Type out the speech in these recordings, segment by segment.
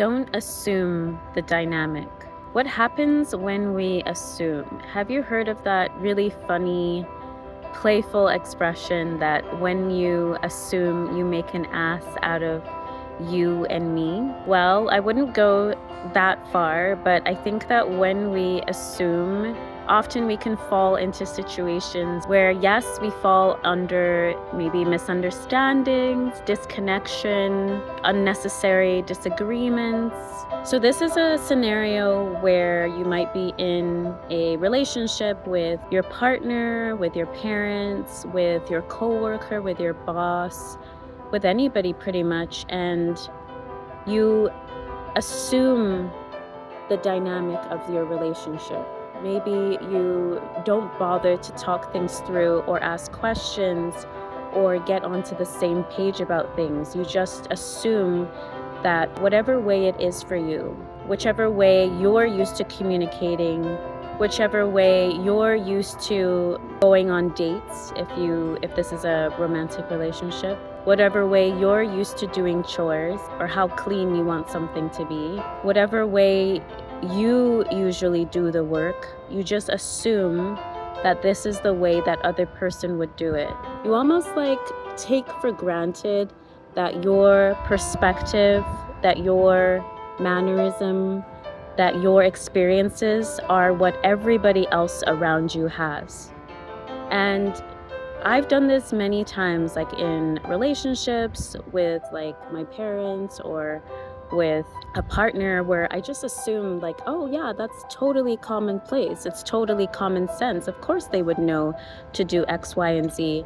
Don't assume the dynamic. What happens when we assume? Have you heard of that really funny, playful expression that when you assume, you make an ass out of you and me? Well, I wouldn't go that far, but I think that when we assume, often we can fall into situations where, yes, we fall under maybe misunderstandings, disconnection, unnecessary disagreements. So, this is a scenario where you might be in a relationship with your partner, with your parents, with your coworker, with your boss, with anybody pretty much, and you assume the dynamic of your relationship. Maybe you don't bother to talk things through or ask questions or get onto the same page about things. You just assume that whatever way it is for you, whichever way you're used to communicating, whichever way you're used to going on dates, if this is a romantic relationship, whatever way you're used to doing chores or how clean you want something to be, whatever way you usually do the work, you just assume that this is the way that other person would do it. You almost like take for granted that your perspective, that your mannerism, that your experiences are what everybody else around you has. And I've done this many times, like in relationships with like my parents or with a partner, where I just assumed like, oh yeah, that's totally commonplace. It's totally common sense. Of course they would know to do X, Y, and Z.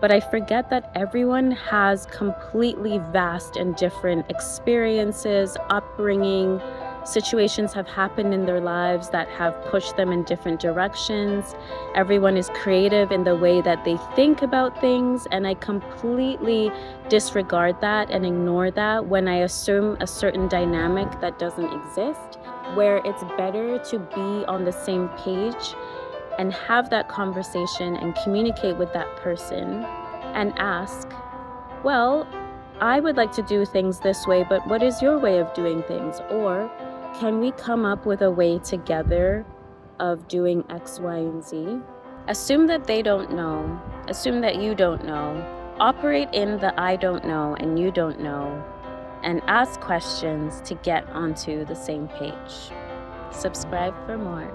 But I forget that everyone has completely vast and different experiences, upbringing, situations have happened in their lives that have pushed them in different directions. Everyone is creative in the way that they think about things, and I completely disregard that and ignore that when I assume a certain dynamic that doesn't exist, where it's better to be on the same page and have that conversation and communicate with that person and ask, well, I would like to do things this way, but what is your way of doing things? Or can we come up with a way together of doing X, Y, and Z? Assume that they don't know. Assume that you don't know. Operate in the I don't know and you don't know, and ask questions to get onto the same page. Subscribe for more.